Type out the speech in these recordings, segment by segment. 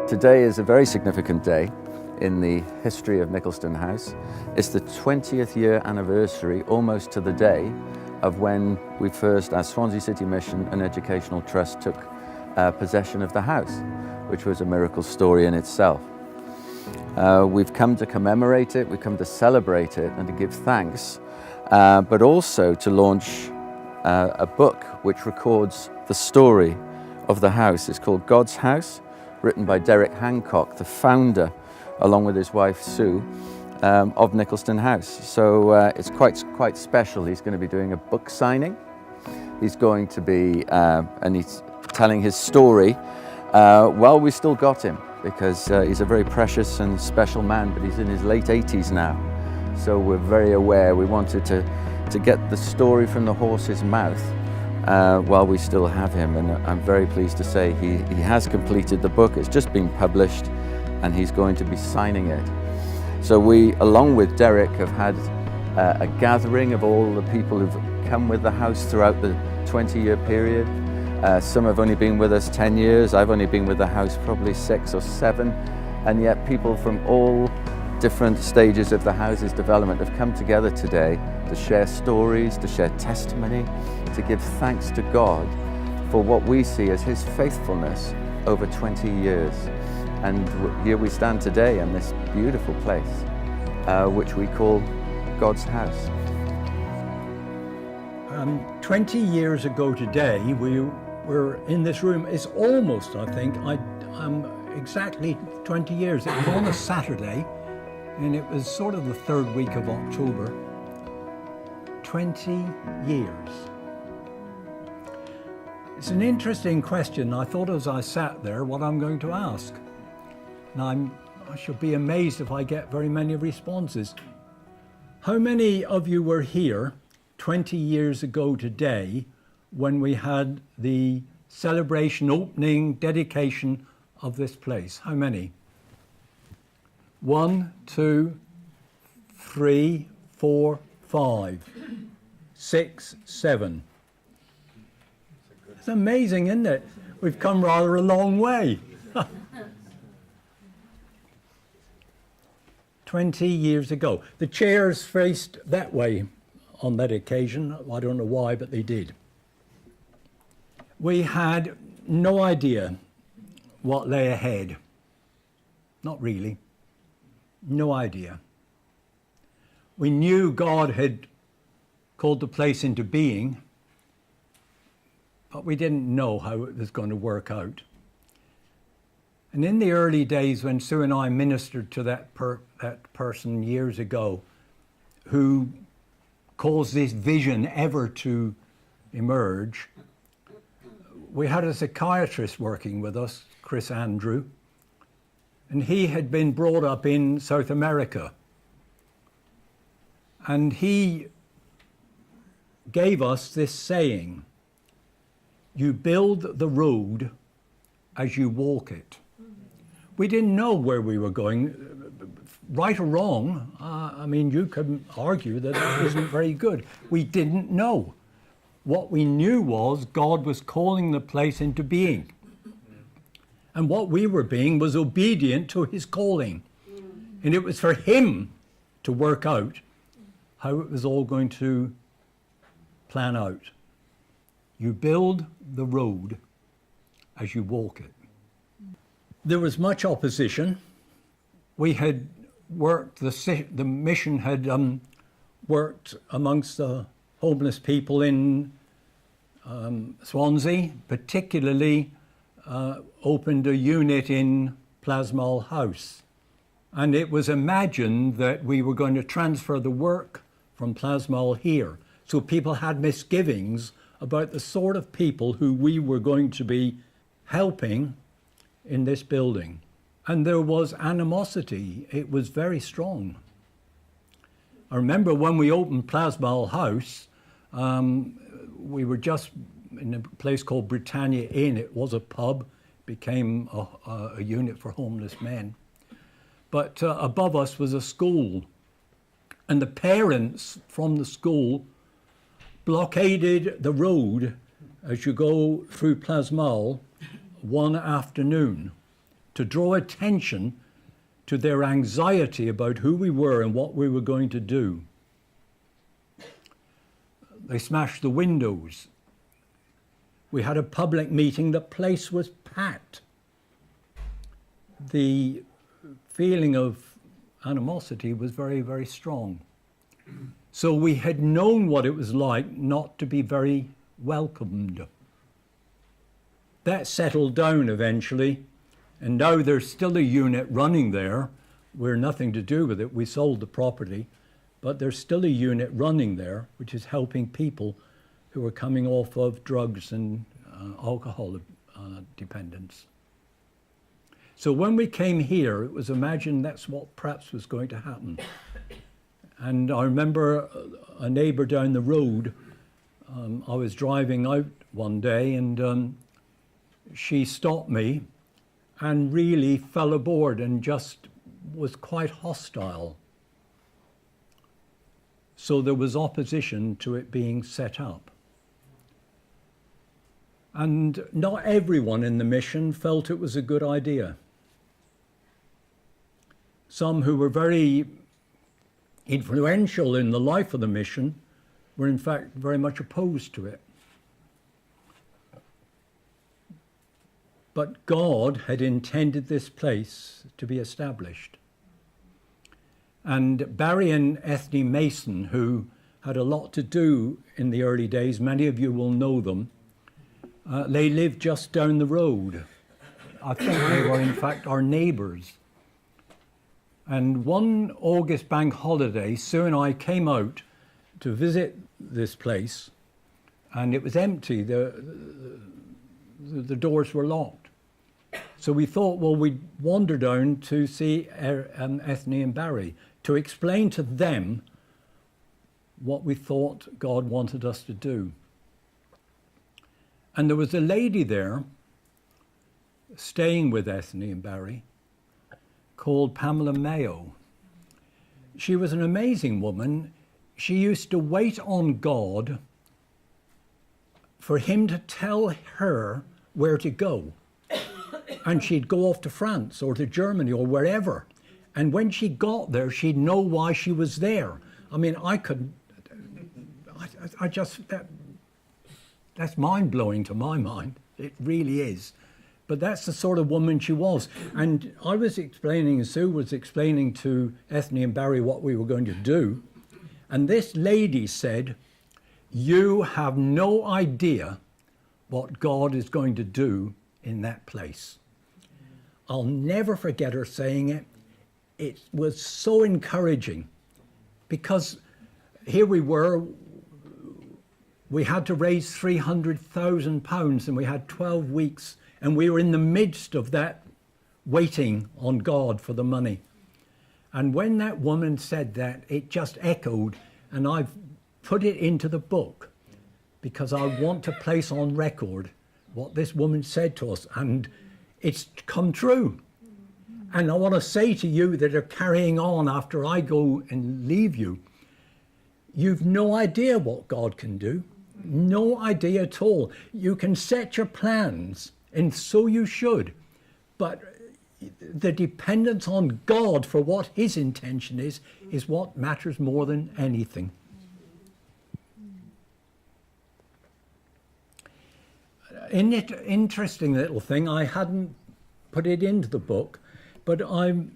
Today is a very significant day in the history of Nicholaston House. It's the 20th year anniversary, almost to the day, of when we first, as Swansea City Mission and Educational Trust, took possession of the house, which was a miracle story in itself. We've come to commemorate it, we've come to celebrate it and to give thanks, but also to launch a book which records the story of the house. It's called God's House, written by Derrick Hancock, the founder, along with his wife Sue, of Nicholaston House. So it's quite special. He's going to be doing a book signing. He's going to be, and he's telling his story while we still got him, because he's a very precious and special man, but he's in his late 80s now. So we're very aware. We wanted to get the story from the horse's mouth while we still have him, and I'm very pleased to say he has completed the book. It's just been published and he's going to be signing it. So we, along with Derrick, have had a gathering of all the people who've come with the house throughout the 20-year period. Some have only been with us 10 years. I've only been with the house probably 6 or 7, and yet people from all different stages of the house's development have come together today to share stories, to share testimony, to give thanks to God for what we see as his faithfulness over 20 years. And here we stand today in this beautiful place, which we call God's house. 20 years ago today, we were in this room. It's almost, I think, exactly 20 years. It was on a Saturday, and it was sort of the third week of October. 20 years. It's an interesting question. I thought as I sat there what I'm going to ask. And I shall be amazed if I get very many responses. How many of you were here 20 years ago today when we had the celebration, opening, dedication of this place? How many? 1, 2, 3, 4, 5, 6, 7. It's amazing, isn't it? We've come rather a long way. 20 years ago. The chairs faced that way on that occasion. I don't know why, but they did. We had no idea what lay ahead. Not really. No idea. We knew God had called the place into being, but we didn't know how it was going to work out. And in the early days when Sue and I ministered to that person years ago who caused this vision ever to emerge, we had a psychiatrist working with us, Chris Andrew, and he had been brought up in South America. And he gave us this saying, "You build the road as you walk it." We didn't know where we were going, right or wrong. I mean, you could argue that it isn't very good. We didn't know. What we knew was God was calling the place into being. And what we were being was obedient to his calling. And it was for him to work out how it was all going to plan out. You build the road as you walk it. There was much opposition. We had worked, the mission had worked amongst the homeless people in Swansea, particularly opened a unit in Plasmall House. And it was imagined that we were going to transfer the work from Plasmall here. So people had misgivings about the sort of people who we were going to be helping in this building. And there was animosity. It was very strong. I remember when we opened Plasmall House, we were just in a place called Britannia Inn. It was a pub, became a unit for homeless men. But above us was a school. And the parents from the school blockaded the road as you go through Plasmall one afternoon to draw attention to their anxiety about who we were and what we were going to do. They smashed the windows. We had a public meeting. The place was packed. The feeling of animosity was very, very strong. So we had known what it was like not to be very welcomed. That settled down eventually, and now there's still a unit running there. We're nothing to do with it. We sold the property, but there's still a unit running there which is helping people who are coming off of drugs and alcohol dependence. So when we came here, it was imagined that's what perhaps was going to happen. And I remember a neighbour down the road, I was driving out one day and she stopped me and really fell aboard and just was quite hostile. So there was opposition to it being set up. And not everyone in the mission felt it was a good idea. Some who were very influential in the life of the mission were in fact very much opposed to it. But God had intended this place to be established. And Barry and Ethne Mason, who had a lot to do in the early days, many of you will know them, they lived just down the road. I think they were in fact our neighbours. And one August bank holiday, Sue and I came out to visit this place, and it was empty. The doors were locked. So we thought, well, we'd wander down to see Ethne and Barry to explain to them what we thought God wanted us to do. And there was a lady there staying with Ethne and Barry called Pamela Mayo. She was an amazing woman. She used to wait on God for him to tell her where to go. And she'd go off to France or to Germany or wherever. And when she got there, she'd know why she was there. I mean, that's mind-blowing to my mind. It really is. But that's the sort of woman she was. And I was explaining, and Sue was explaining to Ethne and Barry what we were going to do. And this lady said, "You have no idea what God is going to do in that place." I'll never forget her saying it. It was so encouraging because here we were, we had to raise £300,000 and we had 12 weeks and we were in the midst of that waiting on God for the money. And when that woman said that, it just echoed, and I've put it into the book because I want to place on record what this woman said to us, and it's come true. And I want to say to you that are carrying on after I go and leave you, you've no idea what God can do. No idea at all. You can set your plans, and so you should, but the dependence on God for what his intention is what matters more than anything. Interesting little thing, I hadn't put it into the book, but I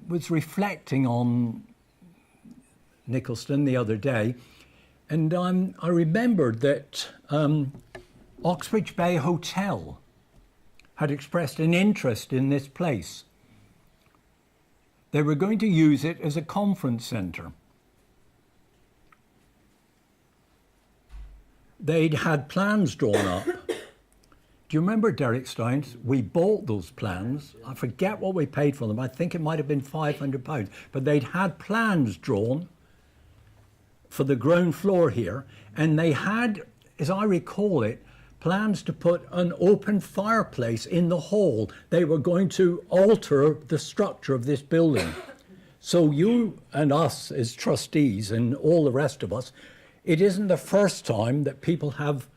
was reflecting on Nicholaston the other day, and I remembered that Oxbridge Bay Hotel had expressed an interest in this place. They were going to use it as a conference centre. They'd had plans drawn up. Do you remember, Derrick Steins? We bought those plans. I forget what we paid for them. I think it might have been £500. But they'd had plans drawn for the ground floor here. And they had, as I recall it, plans to put an open fireplace in the hall. They were going to alter the structure of this building. So you and us as trustees and all the rest of us, it isn't the first time that people have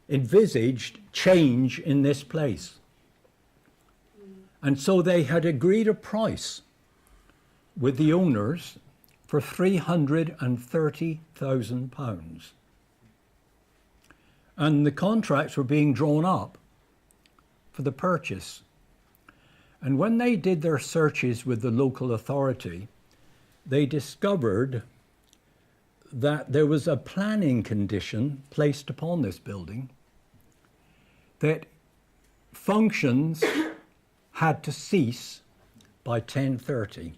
envisaged change in this place. And so they had agreed a price with the owners for £330,000. And the contracts were being drawn up for the purchase. And when they did their searches with the local authority, they discovered that there was a planning condition placed upon this building that functions had to cease by 10:30.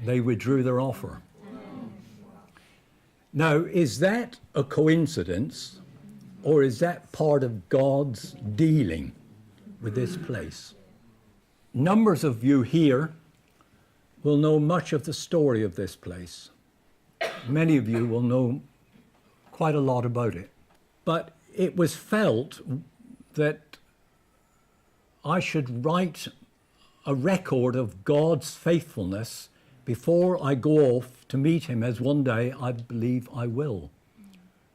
They withdrew their offer. Now, is that a coincidence, or is that part of God's dealing with this place? Numbers of you here will know much of the story of this place. Many of you will know quite a lot about it. But it was felt that I should write a record of God's faithfulness before I go off to meet him, as one day I believe I will.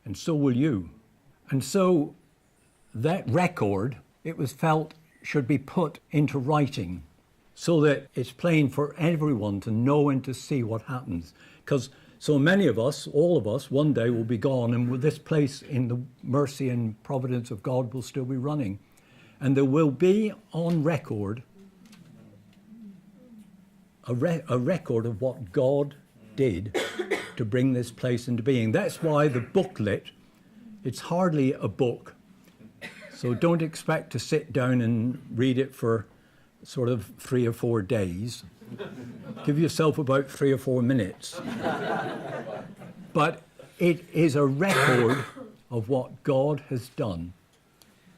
And so will you. And so that record, it was felt, should be put into writing so that it's plain for everyone to know and to see what happens. Because so many of us, all of us, one day will be gone, and this place in the mercy and providence of God will still be running. And there will be on record a record of what God did to bring this place into being. That's why the booklet, it's hardly a book. So don't expect to sit down and read it for sort of 3 or 4 days. Give yourself about 3 or 4 minutes. But it is a record of what God has done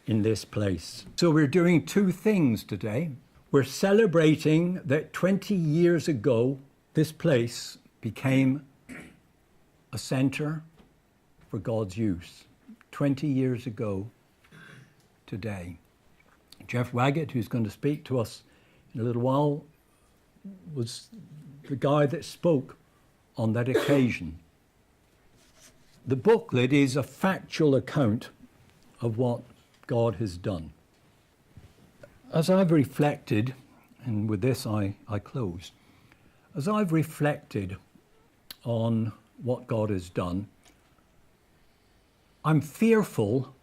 in this place. So we're doing 2 things today. We're celebrating that 20 years ago, this place became a center for God's use. 20 years ago today. Jeff Waggett, who's going to speak to us in a little while, was the guy that spoke on that occasion. The booklet is a factual account of what God has done. As I've reflected, and with this I close, as I've reflected on what God has done, I'm fearful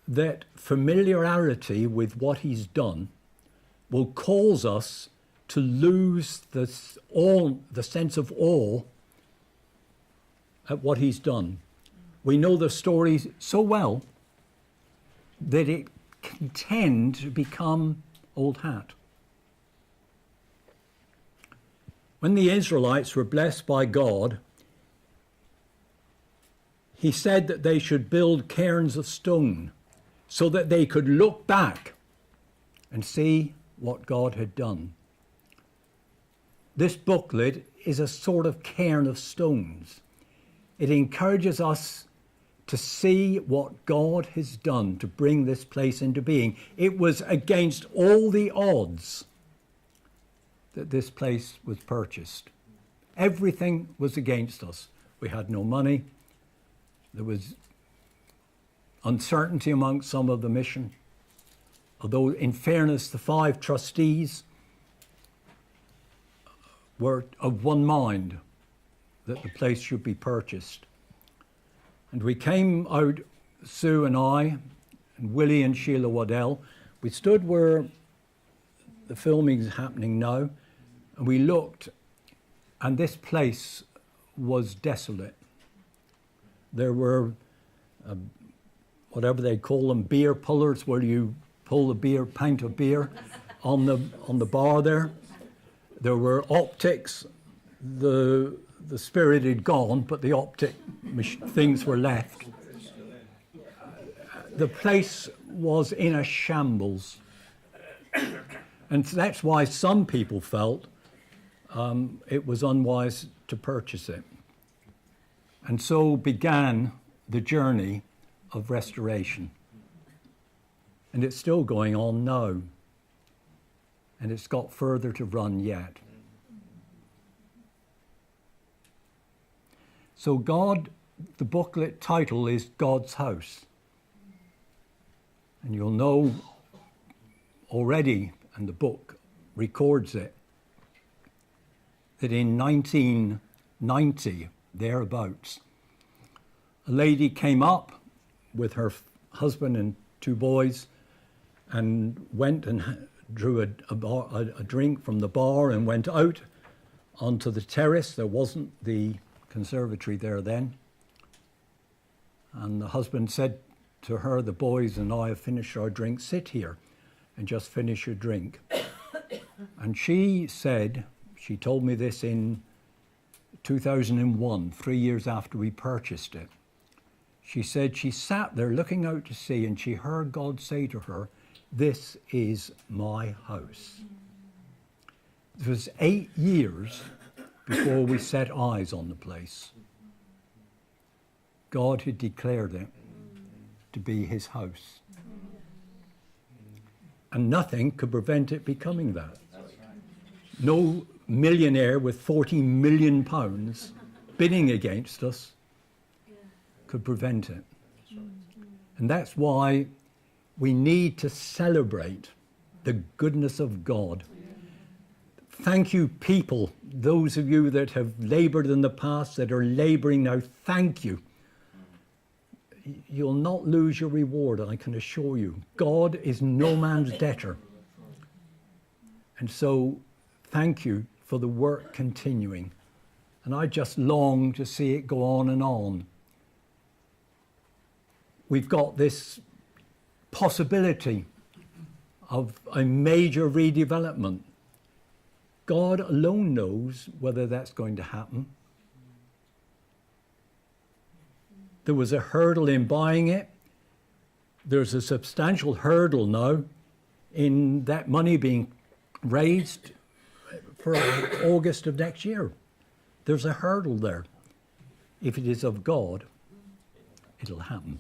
that familiarity with what he's done will cause us to lose the sense of awe at what he's done. We know the story so well that it can tend to become old hat. When the Israelites were blessed by God, he said that they should build cairns of stone so that they could look back and see what God had done. This booklet is a sort of cairn of stones. It encourages us to see what God has done to bring this place into being. It was against all the odds that this place was purchased. Everything was against us. We had no money. There was uncertainty amongst some of the mission. Although, in fairness, the 5 trustees were of one mind that the place should be purchased. And we came out, Sue and I, and Willie and Sheila Waddell. We stood where the filming is happening now, and we looked, and this place was desolate. There were, whatever they call them, beer pullers, where you pull the beer, pint of beer on the bar there. There were optics. The spirit had gone, but the optic things were left. The place was in a shambles. And that's why some people felt it was unwise to purchase it. And so began the journey of restoration. And it's still going on now. And it's got further to run yet. So God, the booklet title is God's House. And you'll know already, and the book records it, that in 1990, thereabouts, a lady came up with her husband and 2 boys and went and drew a drink from the bar and went out onto the terrace. There wasn't the conservatory there then. And the husband said to her, "The boys and I have finished our drink, sit here and just finish your drink." And she said, she told me this in 2001, 3 years after we purchased it. She said she sat there looking out to sea and she heard God say to her, "This is my house." It was 8 years before we set eyes on the place. God had declared it to be his house. And nothing could prevent it becoming that. No millionaire with £40 million bidding against us could prevent it. And that's why we need to celebrate the goodness of God. Thank you, people, those of you that have labored in the past, that are laboring now, thank you. You'll not lose your reward, I can assure you. God is no man's debtor. And so, thank you for the work continuing. And I just long to see it go on and on. We've got this possibility of a major redevelopment. God alone knows whether that's going to happen. There was a hurdle in buying it. There's a substantial hurdle now in that money being raised for August of next year. There's a hurdle there. If it is of God, it'll happen.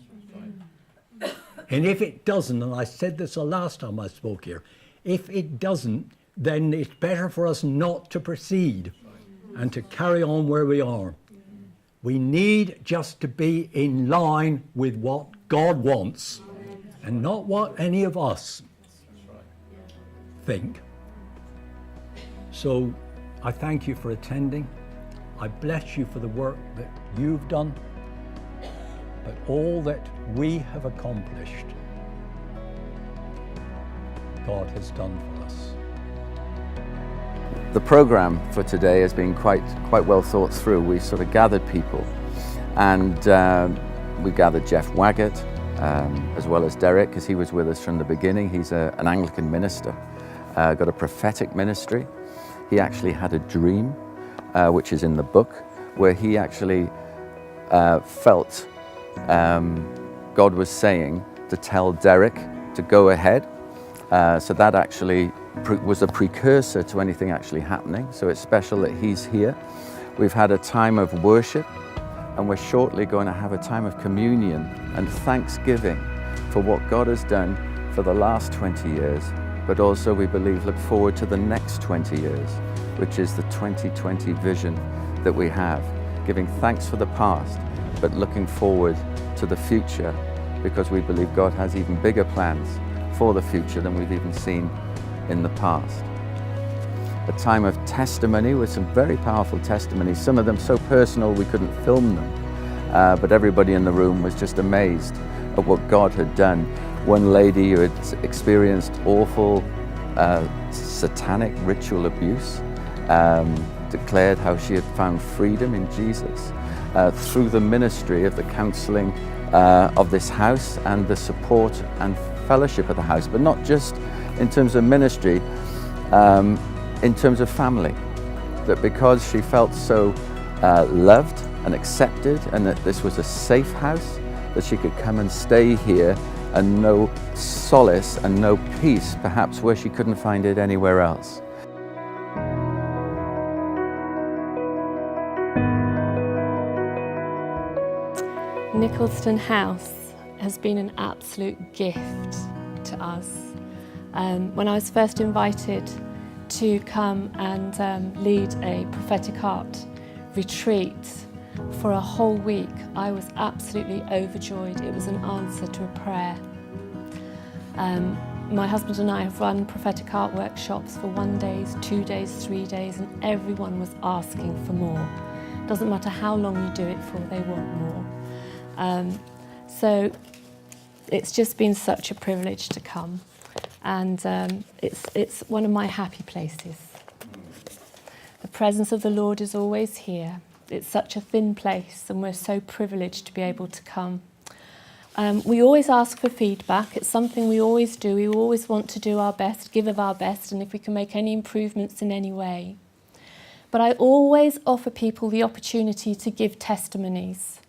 And if it doesn't, and I said this the last time I spoke here, if it doesn't, then it's better for us not to proceed and to carry on where we are. We need just to be in line with what God wants and not what any of us think. So I thank you for attending. I bless you for the work that you've done, but all that we have accomplished, God has done for us. The program for today has been quite well thought through. We sort of gathered people, and we gathered Jeff Waggett, as well as Derrick, because he was with us from the beginning. He's an Anglican minister, got a prophetic ministry. He actually had a dream, which is in the book, where he actually felt God was saying to tell Derrick to go ahead. So that actually was a precursor to anything actually happening. So it's special that he's here. We've had a time of worship, and we're shortly going to have a time of communion and thanksgiving for what God has done for the last 20 years, but also we believe look forward to the next 20 years, which is the 2020 vision that we have, giving thanks for the past, but looking forward to the future, because we believe God has even bigger plans for the future than we've even seen in the past. A time of testimony with some very powerful testimonies, some of them so personal we couldn't film them, but everybody in the room was just amazed at what God had done. One lady who had experienced awful satanic ritual abuse declared how she had found freedom in Jesus through the ministry of the counselling of this house and the support and fellowship of the house, but not just in terms of ministry, in terms of family. That because she felt so loved and accepted, and that this was a safe house, that she could come and stay here and know solace and know peace, perhaps where she couldn't find it anywhere else. Nicholaston House has been an absolute gift to us. When I was first invited to come and lead a prophetic art retreat for a whole week, I was absolutely overjoyed. It was an answer to a prayer. My husband and I have run prophetic art workshops for 1 day, 2 days, 3 days, and everyone was asking for more. Doesn't matter how long you do it for, they want more. So it's just been such a privilege to come, and it's one of my happy places. The presence of the Lord is always here. It's such a thin place, and we're so privileged to be able to come. We always ask for feedback. It's something we always do. We always want to do our best, give of our best, and if we can make any improvements in any way. But I always offer people the opportunity to give testimonies.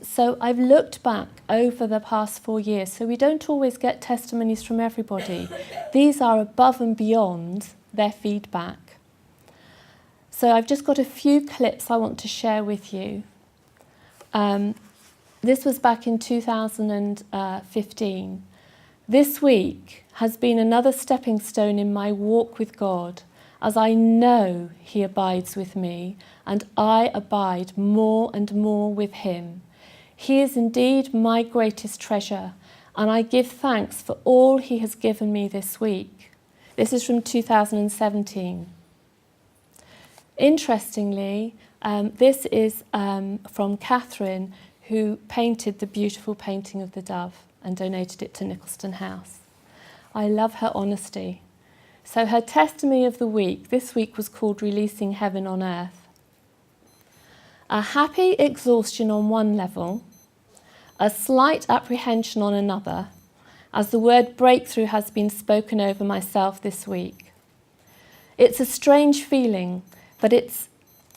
So I've looked back over the past 4 years, so we don't always get testimonies from everybody. These are above and beyond their feedback. So I've just got a few clips I want to share with you. This was back in 2015. This week has been another stepping stone in my walk with God, as I know He abides with me, and I abide more and more with Him. He is indeed my greatest treasure, and I give thanks for all He has given me this week. This is from 2017. Interestingly, this is from Catherine, who painted the beautiful painting of the dove and donated it to Nicholaston House. I love her honesty. So her testimony of the week, this week, was called Releasing Heaven on Earth. A happy exhaustion on one level, a slight apprehension on another, as the word breakthrough has been spoken over myself this week. It's a strange feeling, but it's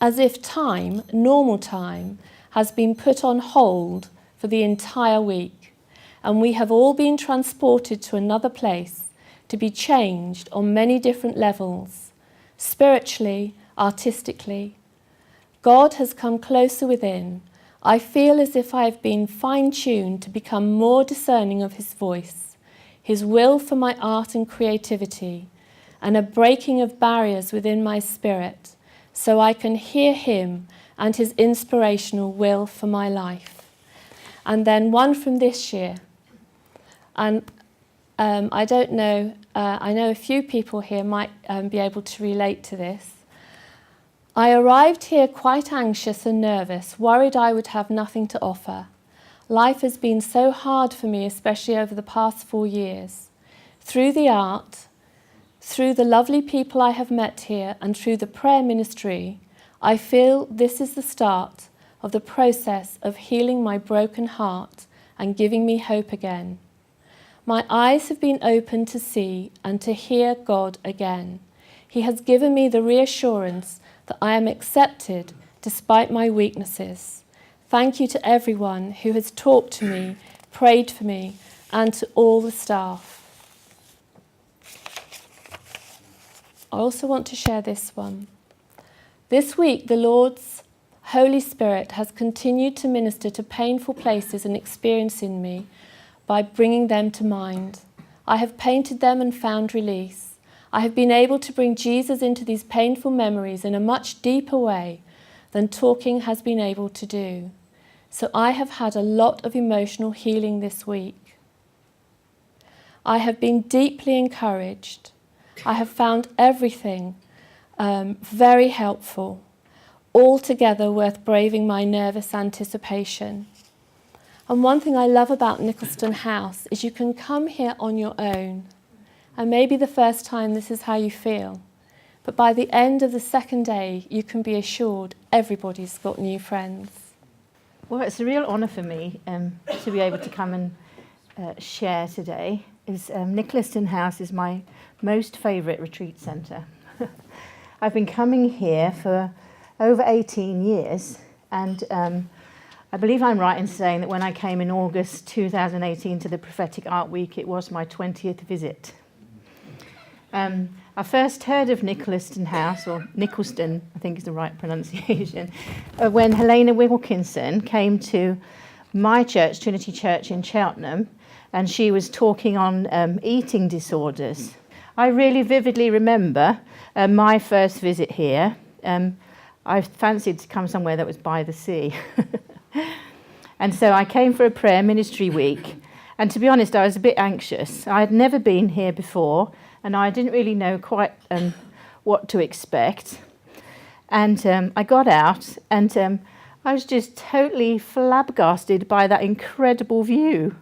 as if time, normal time, has been put on hold for the entire week, and we have all been transported to another place to be changed on many different levels, spiritually, artistically. God has come closer within. I feel as if I have been fine-tuned to become more discerning of His voice, His will for my art and creativity, and a breaking of barriers within my spirit, so I can hear Him and His inspirational will for my life. And then one from this year. And I don't know, I know a few people here might be able to relate to this. I arrived here quite anxious and nervous, worried I would have nothing to offer. Life has been so hard for me, especially over the past 4 years. Through the art, through the lovely people I have met here, and through the prayer ministry, I feel this is the start of the process of healing my broken heart and giving me hope again. My eyes have been opened to see and to hear God again. He has given me the reassurance that I am accepted despite my weaknesses. Thank you to everyone who has talked to me, prayed for me, and to all the staff. I also want to share this one. This week, the Lord's Holy Spirit has continued to minister to painful places and experience in me by bringing them to mind. I have painted them and found release. I have been able to bring Jesus into these painful memories in a much deeper way than talking has been able to do. So I have had a lot of emotional healing this week. I have been deeply encouraged. I have found everything very helpful, altogether worth braving my nervous anticipation. And one thing I love about Nicholaston House is you can come here on your own, and maybe the first time this is how you feel, but by the end of the second day you can be assured everybody's got new friends. Well, it's a real honour for me to be able to come and share today. Nicholaston House is my most favourite retreat centre. I've been coming here for over 18 years, and I believe I'm right in saying that when I came in August 2018 to the Prophetic Art Week, it was my 20th visit. I first heard of Nicholaston House, or Nicholaston, I think is the right pronunciation, when Helena Wilkinson came to my church, Trinity Church in Cheltenham, and she was talking on eating disorders. I really vividly remember my first visit here. I fancied to come somewhere that was by the sea. And so I came for a prayer ministry week, And to be honest, I was a bit anxious. I had never been here before, and I didn't really know quite what to expect. And I got out, and I was just totally flabbergasted by that incredible view.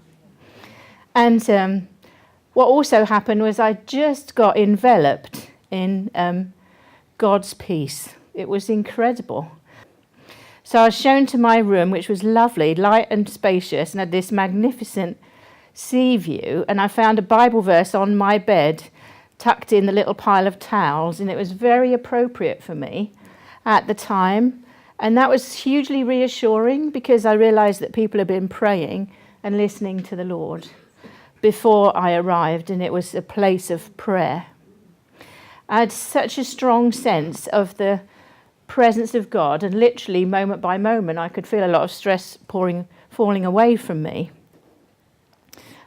And what also happened was I just got enveloped in God's peace. It was incredible. So I was shown to my room, which was lovely, light and spacious, and had this magnificent sea view. And I found a Bible verse on my bed, tucked in the little pile of towels, and it was very appropriate for me at the time. And that was hugely reassuring, because I realised that people had been praying and listening to the Lord before I arrived, and it was a place of prayer. I had such a strong sense of the presence of God, and literally moment by moment I could feel a lot of stress falling away from me.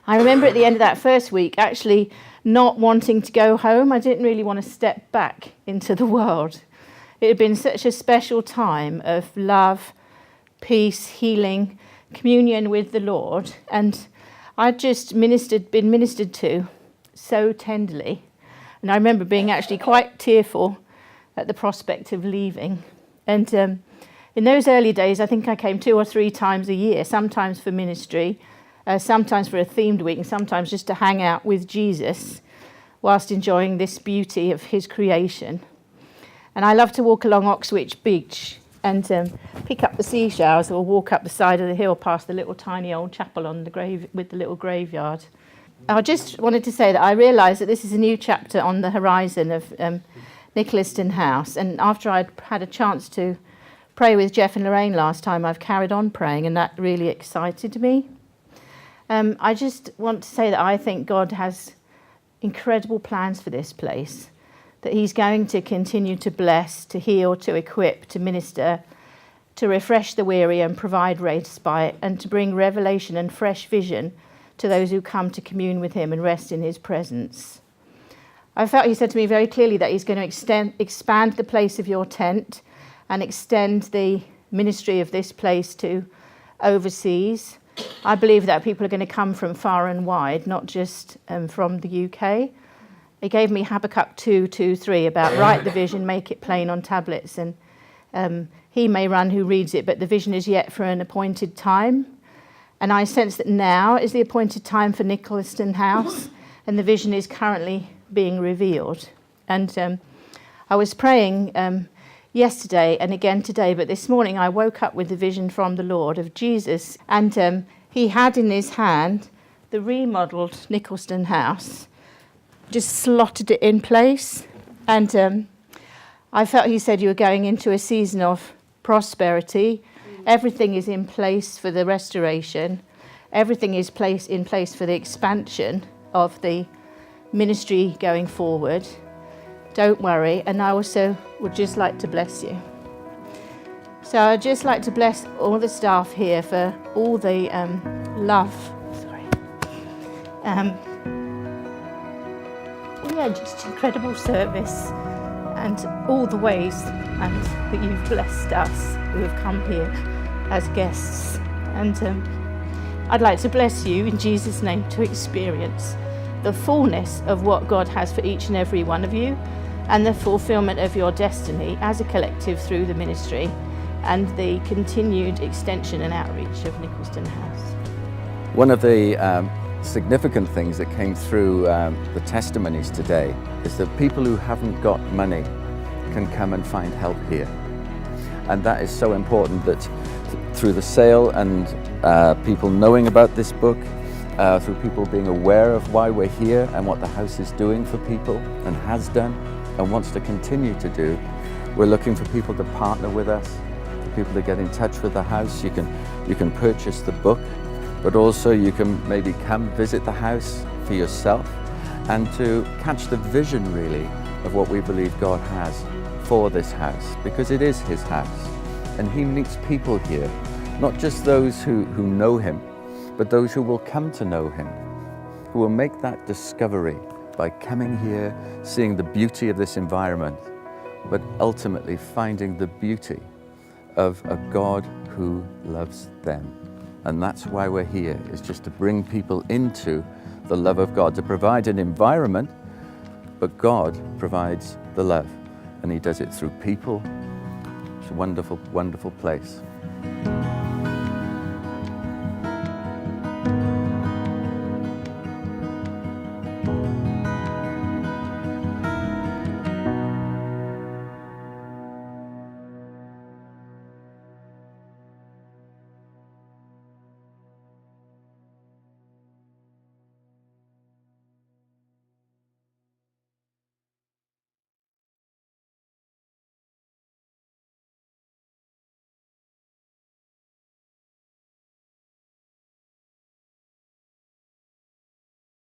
I remember at the end of that first week actually not wanting to go home. I didn't really want to step back into the world. It had been such a special time of love, peace, healing, communion with the Lord, and I'd just been ministered to so tenderly. And I remember being actually quite tearful at the prospect of leaving. And in those early days, I think I came 2 or 3 times a year, sometimes for ministry, sometimes for a themed week, and sometimes just to hang out with Jesus whilst enjoying this beauty of his creation. And I love to walk along Oxwich Beach and pick up the seashells, or walk up the side of the hill past the little tiny old chapel on the grave with the little graveyard. I just wanted to say that I realised that this is a new chapter on the horizon of Nicholaston House, and after I'd had a chance to pray with Jeff and Lorraine last time, I've carried on praying, and that really excited me. I just want to say that I think God has incredible plans for this place, that he's going to continue to bless, to heal, to equip, to minister, to refresh the weary and provide respite, and to bring revelation and fresh vision to those who come to commune with him and rest in his presence. I felt he said to me very clearly that he's going to expand the place of your tent and extend the ministry of this place to overseas. I believe that people are going to come from far and wide, not just from the UK. He gave me Habakkuk 2:2-3 about write the vision, make it plain on tablets, and he may run who reads it, but the vision is yet for an appointed time. And I sense that now is the appointed time for Nicholaston House, and the vision is currently being revealed. And I was praying yesterday and again today, but this morning I woke up with the vision from the Lord of Jesus, and he had in his hand the remodelled Nicholaston House, just slotted it in place. And I felt he said you were going into a season of prosperity. Everything is in place for the restoration. Everything is in place for the expansion of the ministry going forward. Don't worry. And I also would just like to bless you. So I'd just like to bless all the staff here for all the love. Just incredible service and all the ways that you've blessed us who have come here as guests. And I'd like to bless you in Jesus' name to experience the fullness of what God has for each and every one of you, and the fulfillment of your destiny as a collective through the ministry, and the continued extension and outreach of Nicholaston House. One of the significant things that came through the testimonies today is that people who haven't got money can come and find help here. And that is so important, that through the sale and people knowing about this book, through people being aware of why we're here and what the house is doing for people and has done and wants to continue to do, we're looking for people to partner with us, for people to get in touch with the house. You can purchase the book, but also you can maybe come visit the house for yourself and to catch the vision really of what we believe God has for this house, because it is his house. And he meets people here, not just those who know him, but those who will come to know him, who will make that discovery by coming here, seeing the beauty of this environment, but ultimately finding the beauty of a God who loves them And that's why we're here, is just to bring people into the love of God, to provide an environment, but God provides the love, and he does it through people. It's a wonderful, wonderful place.